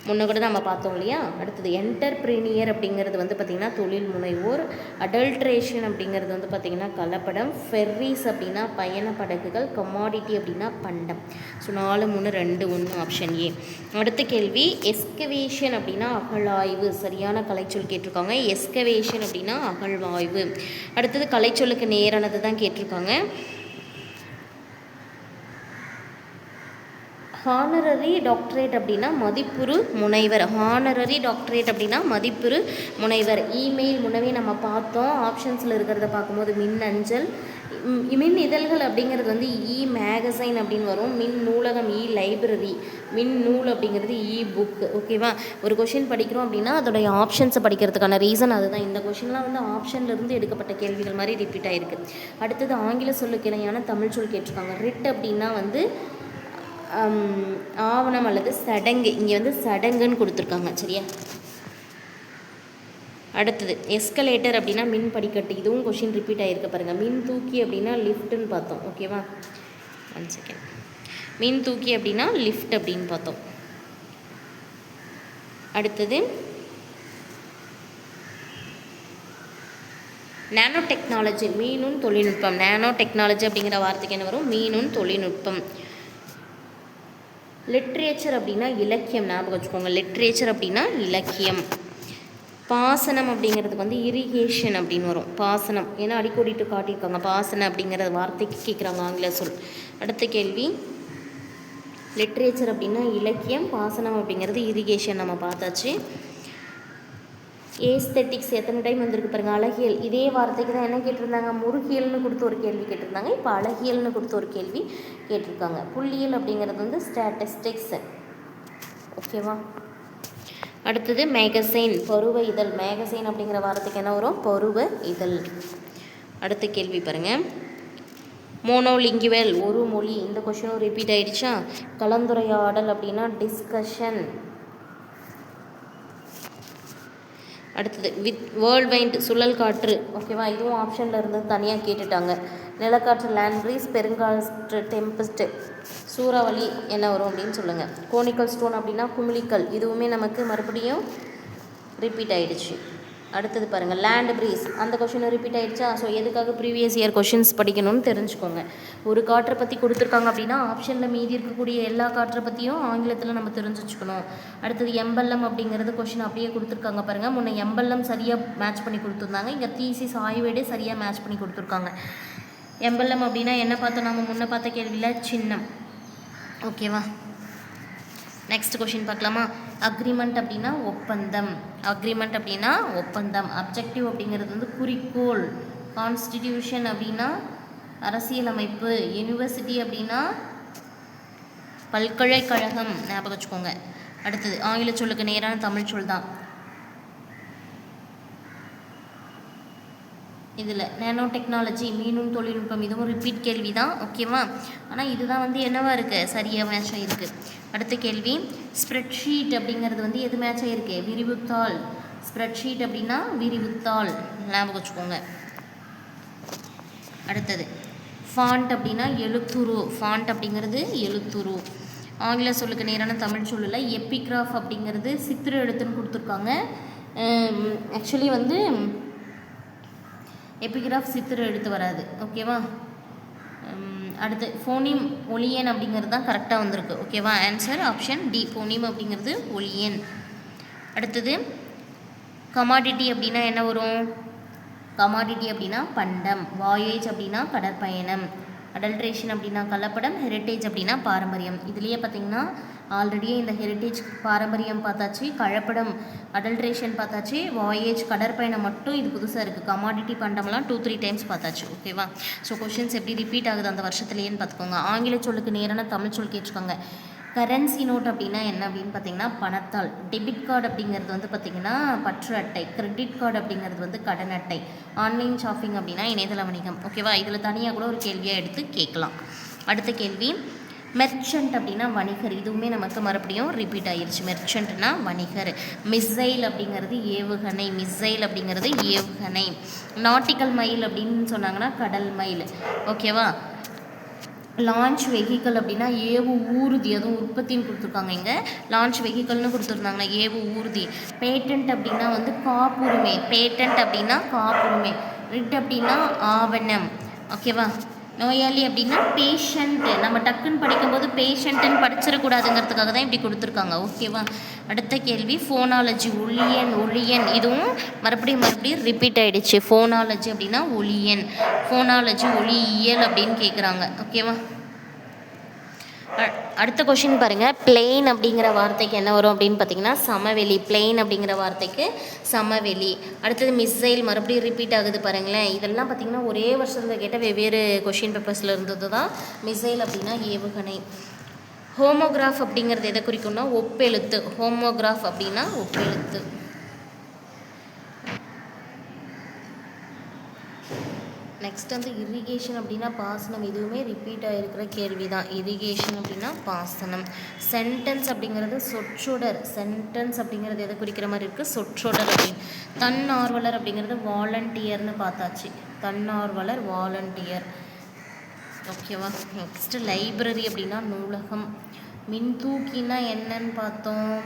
முன்ன கூட நம்ம பார்த்தோம் இல்லையா. அடுத்தது என்டர்பிரீனியர் அப்படிங்கிறது வந்து பார்த்திங்கன்னா தொழில் முனைவோர். அடல்ட்ரேஷன் அப்படிங்கிறது வந்து பார்த்திங்கன்னா கலப்படம். ஃபெர்ரிஸ் அப்படின்னா பயண படகுகள். கமாடிட்டி அப்படின்னா பண்டம். So 4, 3, 2, 1 option A. அடுத்த கேள்வி, எஸ்கவேஷன் அப்படின்னா அகழாய்வு. சரியான கலைச்சொல் கேட்டிருக்காங்க. எஸ்கவேஷன் அப்படின்னா அகழ்வாய்வு. அடுத்தது கலைச்சொல்லுக்கு நேரானது தான் கேட்டிருக்காங்க. ஹானரரி டாக்டரேட் அப்படின்னா மதிப்புறு முனைவர். ஹானரரி டாக்டரேட் அப்படின்னா மதிப்புறு முனைவர். இமெயில் முன்னவே நம்ம பார்த்தோம். ஆப்ஷன்ஸில் இருக்கிறத பார்க்கும்போது மின் அஞ்சல். மின் இதழ்கள் அப்படிங்கிறது வந்து இ மேகசைன் அப்படின்னு வரும். மின் நூலகம் இ லைப்ரரி. மின் நூல் அப்படிங்கிறது இ புக். ஓகேவா? ஒரு கொஷின் படிக்கிறோம் அப்படின்னா அதோடைய ஆப்ஷன்ஸை படிக்கிறதுக்கான ரீசன் அதுதான். இந்த கொஷின்லாம் வந்து ஆப்ஷன்லேருந்து எடுக்கப்பட்ட கேள்விகள் மாதிரி ரிப்பீட் ஆகிருக்கு. அடுத்தது ஆங்கில சொல்லுக்கு இணையான தமிழ் சொல் கேட்டிருக்காங்க. ரிட் அப்படின்னா வந்து ஆவணம் அல்லது சடங்கு. இங்கே வந்து சடங்குன்னு கொடுத்துருக்காங்க. சரியா? அடுத்தது எஸ்கலேட்டர் அப்படின்னா மின் படிக்கட்டு. இதுவும் கொஷின் ரிப்பீட் ஆகிருக்க பாருங்கள். மின் தூக்கி அப்படின்னா லிஃப்ட்டுன்னு பார்த்தோம். ஓகேவா? 1 செகண்ட். மின் தூக்கி அப்படின்னா லிஃப்ட் அப்படின்னு பார்த்தோம். அடுத்தது நானோ டெக்னாலஜி. மீனும் தொழில்நுட்பம். நானோ டெக்னாலஜி அப்படிங்கிற வார்த்தைக்கு என்ன வரும்? மீனும் தொழில்நுட்பம். லிட்ரேச்சர் அப்படின்னா இலக்கியம், ஞாபகம் வச்சுக்கோங்க. லிட்ரேச்சர் அப்படின்னா இலக்கியம். பாசனம் அப்படிங்கிறதுக்கு வந்து இரிகேஷன் அப்படின்னு வரும். பாசனம் ஏன்னா அடிக்கோடிட்டு காட்டியிருக்காங்க. பாசனம் அப்படிங்கிற வார்த்தைக்கு கேட்குறாங்க ஆங்கில சொல். அடுத்த கேள்வி, லிட்ரேச்சர் அப்படின்னா இலக்கியம், பாசனம் அப்படிங்கிறது இரிகேஷன் நம்ம பார்த்தாச்சு. ஏஸ்தெட்டிக்ஸ் எத்தனை டைம் வந்திருக்கு பாருங்கள். அழகியல், இதே வார்த்தைக்கு தான் என்ன கேட்டிருந்தாங்க? முருகியல்னு கொடுத்து ஒரு கேள்வி கேட்டிருந்தாங்க. இப்போ அழகியல்னு கொடுத்து ஒரு கேள்வி கேட்டிருக்காங்க. புள்ளியல் அப்படிங்கிறது வந்து ஸ்டாட்டிஸ்டிக்ஸ். ஓகேவா? அடுத்தது மேகசைன், பருவ இதழ். மேகசைன் அப்படிங்கிற வார்த்தைக்கு என்ன வரும்? பருவ இதழ். அடுத்த கேள்வி பாருங்கள். மோனோலிங்குவல் ஒரு மொழி, இந்த கொஷினும் ரிப்பீட் ஆகிடுச்சா. கலந்துரையாடல் அப்படின்னா டிஸ்கஷன். அடுத்தது வேர்ல்ட் வைண்ட் சுழல் காற்று, ஓகேவா, இதுவும் ஆப்ஷனில் இருந்து தனியாக கேட்டுட்டாங்க. நிலக்காற்று லேண்ட் ப்ரீஸ், பெருங்காற்று டெம்பஸ்ட், சூறாவளி என்ன வரும் அப்படின்னு சொல்லுங்கள். கோனிக்கல் ஸ்டோன் அப்படின்னா குமிழிக்கல், இதுவுமே நமக்கு மறுபடியும் ரிப்பீட் ஆகிடுச்சு. அடுத்தது பாருங்கள் லேண்ட் ப்ரீஸ், அந்த கொஷினும் ரிப்பீட் ஆகிடுச்சா. ஸோ எதுக்காக ப்ரீவியஸ் இயர் கொஷின்ஸ் படிக்கணும்னு தெரிஞ்சுக்கோங்க. ஒரு காற்றை பற்றி கொடுத்துருக்காங்க அப்படின்னா ஆப்ஷனில் மீதி இருக்கக்கூடிய எல்லா காற்றை பற்றியும் ஆங்கிலத்தில் நம்ம தெரிஞ்சு வச்சுக்கணும். அடுத்தது எம்பல்லம் அப்படிங்கிறது கொஷின் அப்படியே கொடுத்துருக்காங்க பாருங்கள். முன்ன எம்பல்லம் சரியாக மேட்ச் பண்ணி கொடுத்துருந்தாங்க, இங்கே தீசிஸ் ஆய்வேடே சரியாக மேட்ச் பண்ணி கொடுத்துருக்காங்க. எம்பல்லம் அப்படின்னா என்ன பார்த்தோம், நம்ம முன்ன பார்த்த கேள்வியில் சின்னம், ஓகேவா. நெக்ஸ்ட் கொஷின் பார்க்கலாமா. அக்ரிமெண்ட் அப்படின்னா ஒப்பந்தம், அக்ரிமெண்ட் அப்படின்னா ஒப்பந்தம். அப்ஜெக்டிவ் அப்படிங்கிறது வந்து குறிக்கோள். கான்ஸ்டிடியூஷன் அப்படின்னா அரசியலமைப்பு. யூனிவர்சிட்டி அப்படின்னா பல்கலைக்கழகம், ஞாபகம் வச்சுக்கோங்க. அடுத்தது ஆங்கில சொல்லுக்கு நேரான தமிழ் சொல் தான் இதில். நேனோ டெக்னாலஜி, மீனும் தொழில்நுட்பம், இதுவும் ரிப்பீட் கேள்வி தான், ஓகேவா. ஆனால் இதுதான் வந்து என்னவா இருக்குது, சரியாக மேட்ச் ஆகிருக்கு. அடுத்த கேள்வி ஸ்ப்ரெட்ஷீட் அப்படிங்கிறது வந்து எது மேட்ச் ஆகிருக்கு, விரிவுத்தாள். ஸ்ப்ரெட்ஷீட் அப்படின்னா விரிவுத்தாள், ஞாபகம் வச்சுக்கோங்க. அடுத்தது ஃபாண்ட் அப்படின்னா எழுத்துரு, ஃபாண்ட் அப்படிங்கிறது எழுத்துரு. ஆங்கில சொல்லுக்கு நேரான தமிழ் சொல்லில் எப்பிகிராஃப் அப்படிங்கிறது சித்திர எழுத்துன்னு கொடுத்துருக்காங்க. ஆக்சுவலி வந்து எப்பிகிராஃப் சித்திர எழுத்து வராது, ஓகேவா. அடுத்து ஃபோனிம் ஒளியன் அப்படிங்கிறது தான் கரெக்டாக வந்திருக்கு, ஓகேவா. ஆன்சர் ஆப்ஷன் டி, ஃபோனிம் அப்படிங்கிறது ஒளியன். அடுத்தது கமாடிட்டி அப்படின்னா என்ன வரும், கமாடிட்டி அப்படின்னா பண்டம். வாயேஜ் அப்படின்னா கடற்பயணம். அடல்ட்ரேஷன் அப்படின்னா கலப்படம். ஹெரிட்டேஜ் அப்படின்னா பாரம்பரியம். இதுலேயே பார்த்திங்கன்னா ஆல்ரெடியே இந்த ஹெரிட்டேஜ் பாரம்பரியம் பார்த்தாச்சு, கலப்படம் அடல்ட்ரேஷன் பார்த்தாச்சு, வாயேஜ் கடற்பயணம் மட்டும் இது புதுசாக இருக்குது. கமாடிட்டி பண்டம்லாம் 2-3 டைம்ஸ் பார்த்தாச்சு, ஓகேவா. ஸோ கொஷின்ஸ் எப்படி ரிப்பீட் ஆகுது அந்த வருஷத்துலேன்னு பார்த்துக்கோங்க. ஆங்கில சொல்லுக்கு நேரான தமிழ் சொல் கேட்டுக்கோங்க. கரன்சி நோட் அப்படின்னா என்ன அப்படின்னு பார்த்தீங்கன்னா பணத்தாள். டெபிட் கார்டு அப்படிங்கிறது வந்து பார்த்திங்கன்னா பற்று அட்டை. கிரெடிட் கார்டு அப்படிங்கிறது வந்து கடன் அட்டை. ஆன்லைன் ஷாப்பிங் அப்படின்னா இணையதள வணிகம், ஓகேவா. இதில் தனியாக கூட ஒரு கேள்வியாக எடுத்து கேட்கலாம். அடுத்த கேள்வி மெர்ச்சன்ட் அப்படின்னா வணிகர், இதுவுமே நமக்கு மறுபடியும் ரிப்பீட் ஆகிருச்சு. மெர்ச்சன்ட்னா வணிகர். மிசைல் அப்படிங்கிறது ஏவுகணை, மிசைல் அப்படிங்கிறது ஏவுகணை. நாட்டிக்கல் மைல் அப்படின்னு சொன்னாங்கன்னா கடல் மைல், ஓகேவா. லான்ச் வெஹிக்கல் அப்படின்னா ஏவு ஊர்தி, அதுவும் உற்பத்தின்னு கொடுத்துருக்காங்க. இங்கே லான்ச் வெஹிக்கல்னு கொடுத்துருந்தாங்கன்னா ஏவு ஊர்தி. பேட்டன்ட் அப்படின்னா வந்து காப்புரிமை, பேட்டன்ட் அப்படின்னா காப்புரிமை. ரிட் அப்படின்னா ஆவணம், ஓகேவா. நோயாளி அப்படின்னா பேஷண்ட்டு, நம்ம டக்குன்னு படிக்கும்போது பேஷண்ட்டுன்னு படிச்சிடக்கூடாதுங்கிறதுக்காக தான் இப்படி கொடுத்துருக்காங்க, ஓகேவா. அடுத்த கேள்வி ஃபோனாலஜி, ஒளியன், ஒளியன், இதுவும் மறுபடியும் ரிப்பீட் ஆகிடுச்சு. ஃபோனாலஜி அப்படின்னா ஒளியன், ஃபோனாலஜி ஒளியியல் அப்படின்னு கேட்குறாங்க, ஓகேவா. அடுத்த கொஷின் பாருங்கள். பிளெயின் அப்படிங்கிற வார்த்தைக்கு என்ன வரும் அப்படின்னு பார்த்தீங்கன்னா சமவெளி. பிளெயின் அப்படிங்கிற வார்த்தைக்கு சமவெளி. அடுத்தது மிசைல், மறுபடியும் ரிப்பீட் ஆகுது பாருங்களேன். இதெல்லாம் பார்த்திங்கன்னா ஒரே வருஷத்தில் கேட்ட வெவ்வேறு கொஷின் பேப்பர்ஸில் இருந்தது தான். மிசைல் அப்படின்னா ஏவுகணை. ஹோமோகிராஃப் அப்படிங்கிறது எதை குறிக்கும்னா ஒப்பெழுத்து. ஹோமோகிராஃப் அப்படின்னா ஒப்பெழுத்து. நெக்ஸ்ட் வந்து இரிகேஷன் அப்படின்னா பாசனம், இதுவுமே ரிப்பீட் ஆகிருக்கிற கேள்வி தான். இரிகேஷன் அப்படின்னா பாசனம். சென்டென்ஸ் அப்படிங்கிறது சொற்றொடர். சென்டென்ஸ் அப்படிங்கிறது எதை குறிக்கிற மாதிரி இருக்குது, சொற்றொடர் அப்படின்னு. தன்னார்வலர் அப்படிங்கிறது வாலண்டியர்னு பார்த்தாச்சு. தன்னார்வலர் வாலண்டியர், ஓகேவா. நெக்ஸ்ட்டு லைப்ரரி அப்படின்னா நூலகம். மின்தூக்கினா என்னன்னு பார்த்தோம்,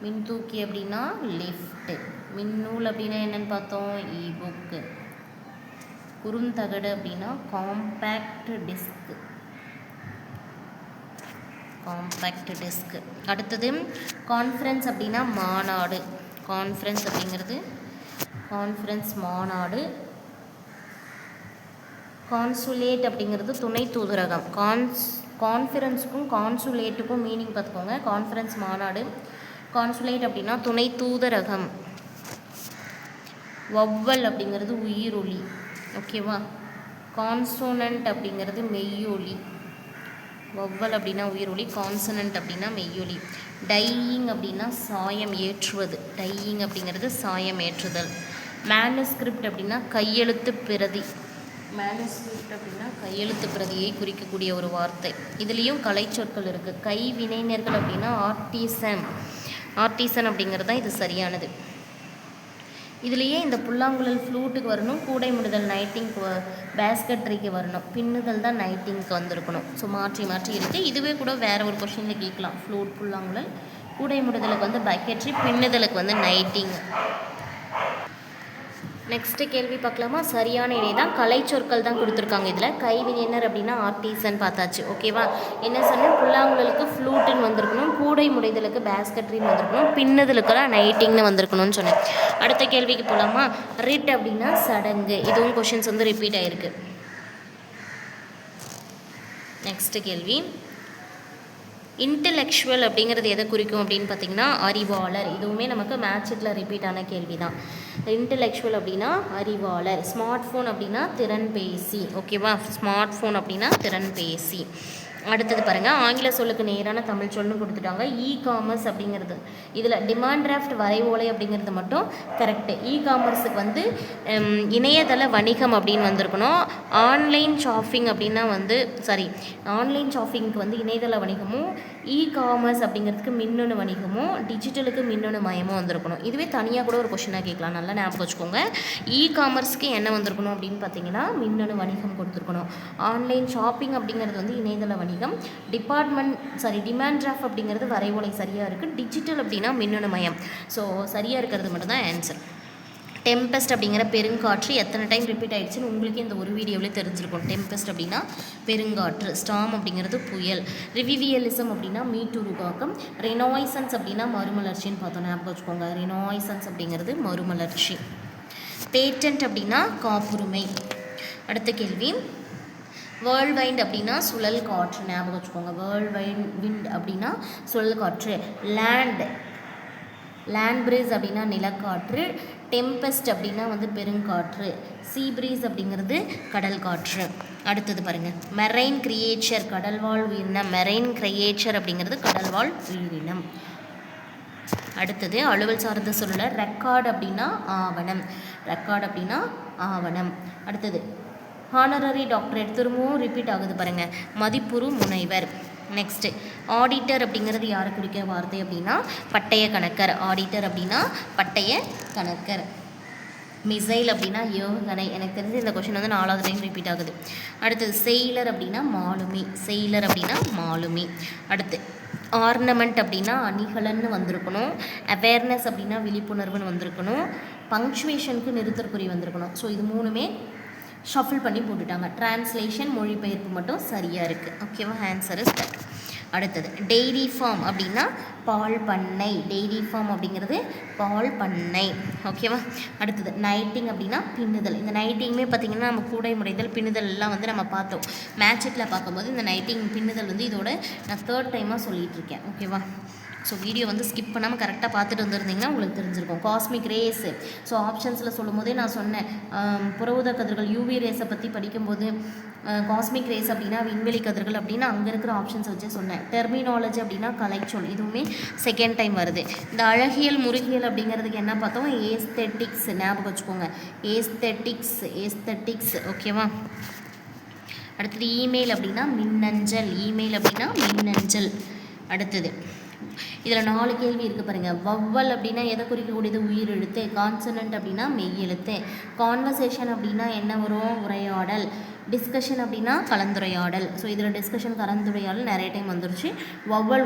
மின்தூக்கி அப்படின்னா லிஃப்ட்டு. மின்னூல் அப்படின்னா என்னன்னு பார்த்தோம், இபுக்கு. குறுந்தகடு அப்படின்னா காம்பேக்ட் டிஸ்க், காம்பேக்ட் டிஸ்க். அடுத்தது கான்ஃபரன்ஸ் அப்படின்னா மாநாடு. கான்ஃபரன்ஸ் அப்படிங்கிறது கான்ஃபரன்ஸ் மாநாடு. கான்சுலேட் அப்படிங்கிறது துணை தூதரகம். கான்ஃபரன்ஸுக்கும் கான்சுலேட்டுக்கும் மீனிங் பார்த்துக்கோங்க. கான்ஃபரன்ஸ் மாநாடு, கான்சுலேட் அப்படின்னா துணை தூதரகம். வௌவல் அப்படிங்கிறது உயிரொலி, ஓகேவா. கான்சோனன்ட் அப்படிங்கிறது மெய்யொலி. வௌவல் அப்படின்னா உயிரொலி, கான்சனன்ட் அப்படின்னா மெய்யொலி. டையிங் அப்படின்னா சாயம் ஏற்றுவது. டையிங் அப்படிங்கிறது சாயம் ஏற்றுதல். மேனுஸ்கிரிப்ட் அப்படின்னா கையெழுத்து பிரதி. மேனுஸ்கிரிப்ட் அப்படின்னா கையெழுத்து பிரதியை குறிக்கக்கூடிய ஒரு வார்த்தை. இதுலேயும் கலை சொற்கள் இருக்குது. கைவினைஞர்கள் அப்படின்னா ஆர்டிசன் அப்படிங்கிறது தான் இது சரியானது. இதுலேயே இந்த புல்லாங்குழல் ஃப்ளூட்டுக்கு வரணும், கூடை முடுதல் நைட்டிங்க்கு, பேஸ்கட்ரிக்கு வரணும், பின்னுதல் தான் நைட்டிங்க்கு வந்திருக்கணும். ஸோ மாற்றி மாற்றி இருக்குது. இதுவே கூட வேறு ஒரு கொஷினில் கேட்கலாம். ஃப்ளூட் புல்லாங்குழல், கூடை முடுதலுக்கு வந்து பக்கெட்ரி, பின்னுதலுக்கு வந்து நைட்டிங். நெக்ஸ்ட்டு கேள்வி பார்க்கலாமா? சரியான இணை தான். கலை சொற்கள் தான் கொடுத்துருக்காங்க. இதில் கைவினைஞர் அப்படின்னா ஆர்டிசன் பார்த்தாச்சு. ஓகேவா? என்ன சொன்னேன்? புல்லாங்குழலுக்கு ஃப்ளூட்டுன்னு வந்திருக்கணும், கூடை முடைதலுக்கு பேஸ்கட்ரின்னு வந்திருக்கணும், பின்னுதலுக்கெல்லாம் நைட்டிங்னு வந்திருக்கணும்னு சொன்னேன். அடுத்த கேள்விக்கு போகலாமா? ரிட் அப்படின்னா சடங்கு. இதுவும் கொஷின்ஸ் வந்து ரிப்பீட் ஆகிருக்கு. நெக்ஸ்ட்டு கேள்வி, இன்டலெக்சுவல் அப்படிங்கிறது எதை குறிக்கும் அப்படின்னு பார்த்தீங்கன்னா அறிவாளர். இதுவுமே நமக்கு மேட்சில் ரிப்பீட் ஆன கேள்வி தான். இன்டலெக்சுவல் அப்படின்னா அறிவாளர். ஸ்மார்ட் ஃபோன் அப்படின்னா திறன்பேசி. ஓகேவா? ஸ்மார்ட் ஃபோன் அப்படின்னா திறன்பேசி. அடுத்தது பாருங்கள், ஆங்கில சொல்லுக்கு நேரான தமிழ் சொல்லுன்னு கொடுத்துட்டாங்க. காமர்ஸ் அப்படிங்கிறது இதில் டிமாண்ட் டிராஃப்ட் வரைவோலை அப்படிங்கிறது மட்டும் கரெக்டு. காமர்ஸுக்கு வந்து இணையதள வணிகம் அப்படின்னு வந்திருக்கணும். ஆன்லைன் ஷாப்பிங் அப்படின்னா வந்து ஆன்லைன் ஷாப்பிங்க்கு வந்து இணையதள வணிகமும், காமர்ஸ் அப்படிங்கிறதுக்கு மின்னணு வணிகமும், டிஜிட்டலுக்கு மின்னணு மயமும் வந்திருக்கணும். இதுவே தனியாக கூட ஒரு கொஷினாக கேட்கலாம். நல்லா ஞாபகம் வச்சுக்கோங்க. காமர்ஸ்க்கு என்ன வந்திருக்கணும் அப்படின்னு பார்த்தீங்கன்னா மின்னணு வணிகம் கொடுத்துருக்கணும். ஆன்லைன் ஷாப்பிங் அப்படிங்கிறது வந்து இணையதள வணிகம். டிமாண்ட் டிராஃப்ட் அப்படிங்கிறது வரைவோலை சரியாக இருக்குது. டிஜிட்டல் அப்படின்னா மின்னணு மயம். ஸோ சரியாக இருக்கிறது மட்டும்தான் ஆன்சர். டெம்பெஸ்ட் அப்படிங்கிற பெருங்காற்று எத்தனை டைம் ரிப்பீட் ஆகிடுச்சுன்னு உங்களுக்கு இந்த ஒரு வீடியோவிலே தெரிஞ்சிருக்கும். டெம்பெஸ்ட் அப்படின்னா பெருங்காற்று. ஸ்டாம் அப்படிங்கிறது புயல். ரிவிவியலிசம் அப்படின்னா மீட்டுருவாக்கம். ரெனாய்சன்ஸ் அப்படின்னா மறுமலர்ச்சின்னு பார்த்தோம். ஞாபகம் வச்சுக்கோங்க. ரெனாய்சன்ஸ் அப்படிங்கிறது மறுமலர்ச்சி. பேட்டன்ட் அப்படின்னா காப்புரிமை. அடுத்த கேள்வி, வேர்ல்ட் வைண்ட் அப்படின்னா சுழல் காற்று. ஞாபகம் வச்சுக்கோங்க. வேர்ல்ட் விண்ட் அப்படின்னா சுழல் காற்று. லேண்ட் பிரீஸ் அப்படின்னா நிலக்காற்று. டெம்பெஸ்ட் அப்படின்னா வந்து பெருங்காற்று. சீ பிரீஸ் அப்படிங்கிறது கடல் காற்று. அடுத்தது பாருங்கள், மெரைன் கிரியேச்சர் கடல்வாழ் உயிரினம். மெரைன் கிரியேச்சர் அப்படிங்கிறது கடல்வாழ் உயிரினம். அடுத்தது அலுவல் சார்ந்த சொல்ல ரெக்கார்டு அப்படின்னா ஆவணம். ரெக்கார்டு அப்படின்னா ஆவணம். அடுத்தது ஹானரரி டாக்டரேட். திரும்பவும் ரிப்பீட் ஆகுது பாருங்கள். மதிப்புறு முனைவர். நெக்ஸ்ட்டு ஆடிட்டர் அப்படிங்கிறது யாரை குறிக்கிற வார்த்தை அப்படின்னா பட்டய கணக்கர். ஆடிட்டர் அப்படின்னா பட்டய கணக்கர். மிசைல் அப்படின்னா ஏவுகணை. எனக்கு தெரிஞ்சு இந்த கொஷின் வந்து 4வது டைம் ரிப்பீட் ஆகுது. அடுத்தது செயிலர் அப்படின்னா மாலுமி. செயிலர் அப்படின்னா மாலுமி. அடுத்து ஆர்னமெண்ட் அப்படின்னா அணிகலன்னு வந்திருக்கணும். அவேர்னஸ் அப்படின்னா விழிப்புணர்வுன்னு வந்திருக்கணும். பங்க்சுவேஷனுக்கு நிறுத்தற்குறி வந்திருக்கணும். ஸோ இது மூணுமே ஷஃபில் பண்ணி போட்டுட்டாங்க. டிரான்ஸ்லேஷன் மொழிபெயர்ப்பு மட்டும் சரியாக இருக்குது. ஓகேவா? Answer is that. அடுத்தது டெய்ரி ஃபார்ம் அப்படின்னா பால் பண்ணை. டெய்ரி ஃபார்ம் அப்படிங்கிறது பால் பண்ணை. ஓகேவா? அடுத்தது நைட்டிங் அப்படின்னா பின்னுதல். இந்த நைட்டிங்குமே பார்த்திங்கன்னா நம்ம கூடை முடைதல் பின்னுதல் எல்லாம் வந்து நம்ம பார்த்தோம். மேட்சில் பார்க்கும்போது இந்த நைட்டிங் பின்னுதல் வந்து இதோட நான் 3rd டைமாக சொல்லிகிட்ருக்கேன். ஓகேவா? ஸோ வீடியோ வந்து ஸ்கிப் பண்ணாமல் கரெக்டாக பார்த்துட்டு வந்துருந்தீங்கன்னா உங்களுக்கு தெரிஞ்சிருக்கும். Cosmic race. ஸோ ஆப்ஷன்ஸில் சொல்லும் போதே நான் சொன்னேன், புறஊதா கதிர்கள் யூவி ரேஸை பற்றி படிக்கும்போது காஸ்மிக் ரேஸ் அப்படின்னா விண்வெளி கதிர்கள் அப்படின்னா அங்கே இருக்கிற ஆப்ஷன்ஸை வச்சு சொன்னேன். டெர்மினாலஜி அப்படின்னா கலைச்சொல். இதுவுமே 2nd டைம் வருது. இந்த அழகியல் முருகியல் அப்படிங்கிறதுக்கு என்ன பார்த்தோம்? ஏஸ்தெட்டிக்ஸ். ஞாபகம் வச்சுக்கோங்க. ஏஸ்தெட்டிக்ஸ். ஓகேவா? அடுத்தது இமெயில் அப்படின்னா மின்னஞ்சல். இமெயில் அப்படின்னா மின்னஞ்சல். அடுத்தது இதில் 4 கேள்வி இருக்குது பாருங்கள். வவ்வல் அப்படின்னா எதை குறிக்கக்கூடியது? உயிரெழுத்து. கான்சனன்ட் அப்படின்னா மெய்யெழுத்து. கான்வர்சேஷன் அப்படின்னா என்ன வரும்? உரையாடல். டிஸ்கஷன் அப்படின்னா கலந்துரையாடல். ஸோ இதில் டிஸ்கஷன் கலந்துரையாடல் நிறைய டைம் வந்துருச்சு. வவ்வல்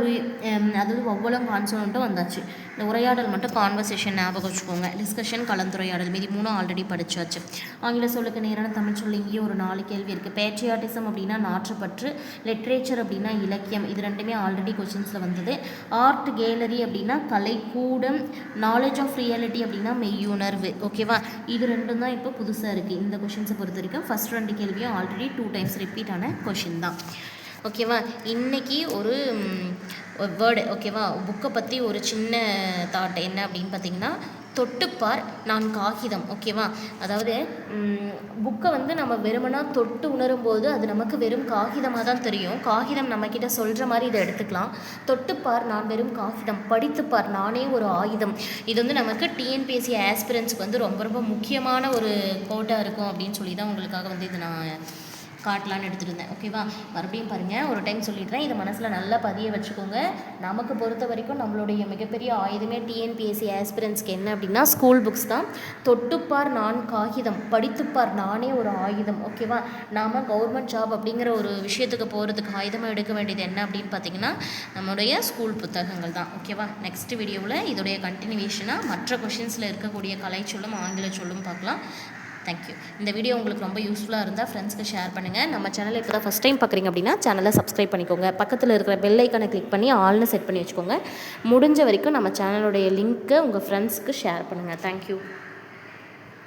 அதாவது வவ்வலும் கான்சனன்ட்டும் வந்தாச்சு. இந்த உரையாடல் மட்டும் கான்வர்சேஷன் ஞாபகம் வச்சுக்கோங்க. டிஸ்கஷன் கலந்துரையாடல் மீதி 3 ஆல்ரெடி படித்தாச்சு. ஆங்கில சொல்லுக்கு நேரான தமிழ் சொல்லி இங்கேயே ஒரு 4 கேள்வி இருக்குது. பேட்ரியாட்டிசம் அப்படின்னா நாற்றுப்பற்று. லிட்ரேச்சர் அப்படின்னா இலக்கியம். இது 2மே ஆல்ரெடி கொஷின்ஸில் வந்தது. ஆர்ட் கேலரி அப்படின்னா கலைக்கூடம். நாலேஜ் ஆஃப் ரியாலிட்டி அப்படின்னா மெய்யுணர்வு. ஓகேவா? இது 2 தான் இப்போ புதுசாக இருக்குது இந்த கொஷின்ஸை பொறுத்த வரைக்கும். ஃபஸ்ட் 2 கேள்வியும் ஆல்ரெடி 2 டைம்ஸ் ரிப்பீட் ஆன கொஷின் தான். ஓகேவா? இன்றைக்கி ஒரு வேர்டு. ஓகேவா? புக்கை பற்றி ஒரு சின்ன தாட் என்ன அப்படின்னு பார்த்தீங்கன்னா தொட்டுப்பார் நான் காகிதம். ஓகேவா? அதாவது புக்கை வந்து நம்ம வெறுமனா தொட்டு உணரும்போது அது நமக்கு வெறும் காகிதமாக தான் தெரியும். காகிதம் நம்மக்கிட்ட சொல்கிற மாதிரி இதை எடுத்துக்கலாம். தொட்டுப்பார் நான் வெறும் காகிதம், படித்துப்பார் நானே ஒரு ஆயுதம். இது வந்து நமக்கு டிஎன்பிஎஸ்சி ஆஸ்பிரன்ஸ்க்கு வந்து ரொம்ப ரொம்ப முக்கியமான ஒரு கோட்டாக இருக்கும் அப்படின்னு சொல்லி தான் உங்களுக்காக வந்து இது நான் காட்டலான்னு எடுத்துகிட்டு இருந்தேன். ஓகேவா? மறுபடியும் பாருங்கள், ஒரு டைம் சொல்லிடுறேன், இதை மனசில் நல்லா பதிய வச்சுக்கோங்க. நமக்கு பொறுத்த வரைக்கும் நம்மளுடைய மிகப்பெரிய ஆயுதமே டிஎன்பிஎஸ்சி ஆஸ்பிரன்ஸ்க்கு என்ன அப்படின்னா ஸ்கூல் புக்ஸ் தான். தொட்டுப்பார் நான் காகிதம், படித்துப்பார் நானே ஒரு ஆயுதம். ஓகேவா? நாம் கவர்மெண்ட் ஜாப் அப்படிங்கிற ஒரு விஷயத்துக்கு போகிறதுக்கு ஆயுதமாக எடுக்க வேண்டியது என்ன அப்படின்னு பார்த்தீங்கன்னா நம்மளுடைய ஸ்கூல் புத்தகங்கள் தான். ஓகேவா? நெக்ஸ்ட் வீடியோவில் இதோடைய கண்டினியூவேஷனாக மற்ற கொஷின்ஸில் இருக்கக்கூடிய கலைச்சொல்லும் ஆங்கில சொல்லும் பார்க்கலாம். தேங்க்யூ. இந்த வீடியோ உங்களுக்கு ரொம்ப யூஸ்ஃபுல்லாக இருந்தால் ஃப்ரெண்ட்ஸ்க்கு ஷேர் பண்ணுங்கள். நம்ம சேனலை இப்போ தான் ஃபஸ்ட் டைம் பார்க்குறீங்க அப்படின்னா சேனலை சப்ஸ்கிரைப் பண்ணிக்கோங்க. பக்கத்தில் இருக்கிற பெல் ஐக்கானை கிளிக் பண்ணி ஆல்னு செட் பண்ணி வச்சுக்கோங்க. முடிஞ்ச வரைக்கும் நம்ம சேனலுடைய லிங்க்கை உங்கள் ஃப்ரெண்ட்ஸ்க்கு ஷேர் பண்ணுங்கள். தேங்க்யூ.